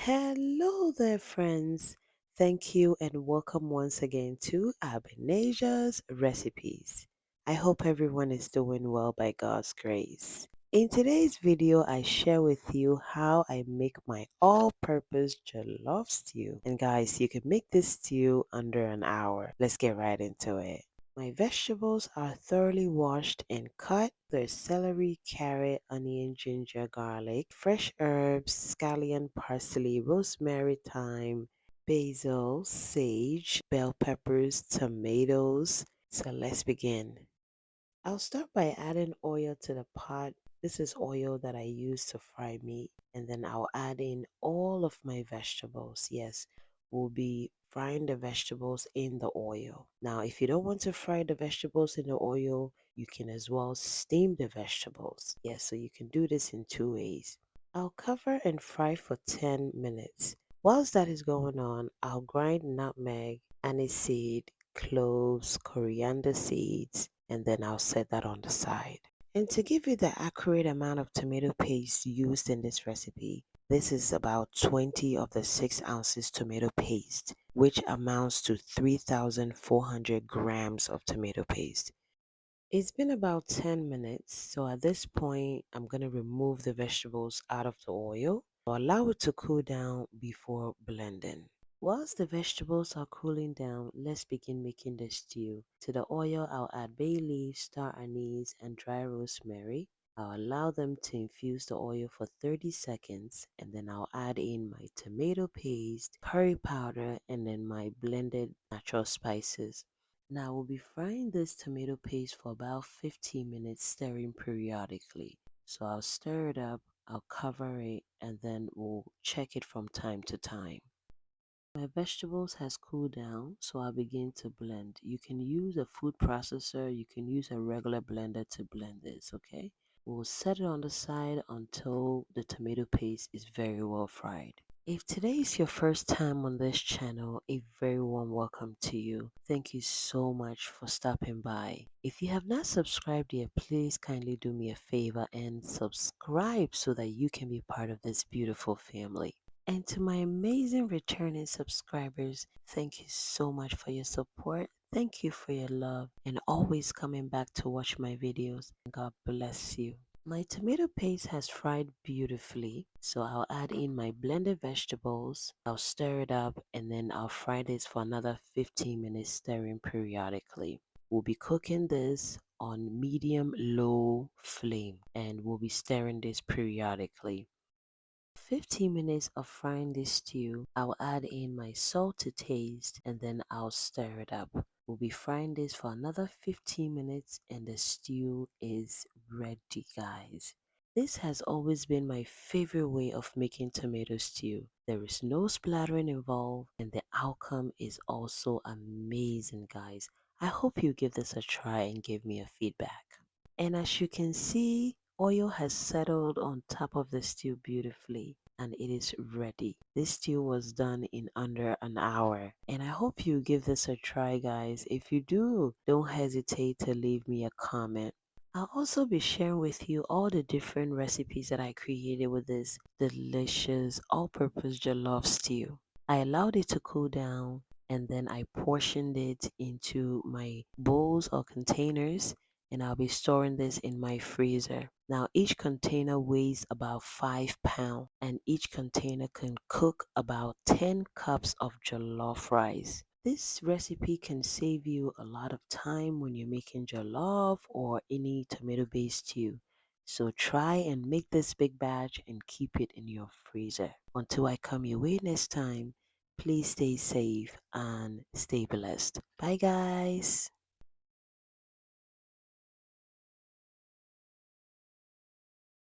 Hello there, friends. Thank you and welcome once again to Abinasia's Recipes. I hope everyone is doing well by God's grace. In today's video, I share with you how I make my all-purpose jollof stew. And guys, you can make this stew under an hour. Let's get right into it. My vegetables are thoroughly washed and cut. There's celery, carrot, onion, ginger, garlic, fresh herbs, scallion, parsley, rosemary, thyme, basil, sage, bell peppers, tomatoes. So let's begin. I'll start by adding oil to the pot. This is oil that I use to fry meat, and then I'll add in all of my vegetables. Yes, we'll be frying the vegetables in the oil. Now, if you don't want to fry the vegetables in the oil, you can as well steam the vegetables. Yes, so you can do this in two ways. I'll cover and fry for 10 minutes. Whilst that is going on, I'll grind nutmeg, aniseed, cloves, coriander seeds, and then I'll set that on the side. And to give you the accurate amount of tomato paste used in this recipe, this is about 20 of the 6 ounces tomato paste, which amounts to 3,400 grams of tomato paste. It's been about 10 minutes, so at this point, I'm going to remove the vegetables out of the oil. So allow it to cool down before blending. Whilst the vegetables are cooling down, let's begin making the stew. To the oil, I'll add bay leaf, star anise, and dry rosemary. I'll allow them to infuse the oil for 30 seconds, and then I'll add in my tomato paste, curry powder, and then my blended natural spices. Now we'll be frying this tomato paste for about 15 minutes, stirring periodically. So I'll stir it up, I'll cover it, and then we'll check it from time to time. My vegetables has cooled down, so I'll begin to blend. You can use a food processor, you can use a regular blender to blend this, okay? We'll set it on the side until the tomato paste is very well fried. If today is your first time on this channel, a very warm welcome to you. Thank you so much for stopping by. If you have not subscribed yet, please kindly do me a favor and subscribe so that you can be part of this beautiful family. And to my amazing returning subscribers, thank you so much for your support. Thank you for your love and always coming back to watch my videos. God bless you. My tomato paste has fried beautifully, so I'll add in my blended vegetables. I'll stir it up and then I'll fry this for another 15 minutes, stirring periodically. We'll be cooking this on medium low flame and we'll be stirring this periodically. 15 minutes of frying this stew, I'll add in my salt to taste and then I'll stir it up. We'll be frying this for another 15 minutes and the stew is ready, guys. This has always been my favorite way of making tomato stew. There is no splattering involved and the outcome is also amazing, guys. I hope you give this a try and give me a feedback. And as you can see, oil has settled on top of the stew beautifully and it is ready. This stew was done in under an hour. And I hope you give this a try, guys. If you do, don't hesitate to leave me a comment. I'll also be sharing with you all the different recipes that I created with this delicious all-purpose jollof stew. I allowed it to cool down and then I portioned it into my bowls or containers and I'll be storing this in my freezer. Now each container weighs about 5 pounds and each container can cook about 10 cups of jollof rice. This recipe can save you a lot of time when you're making jollof or any tomato based stew. So try and make this big batch and keep it in your freezer. Until I come your way next time, please stay safe and stay blessed. Bye guys.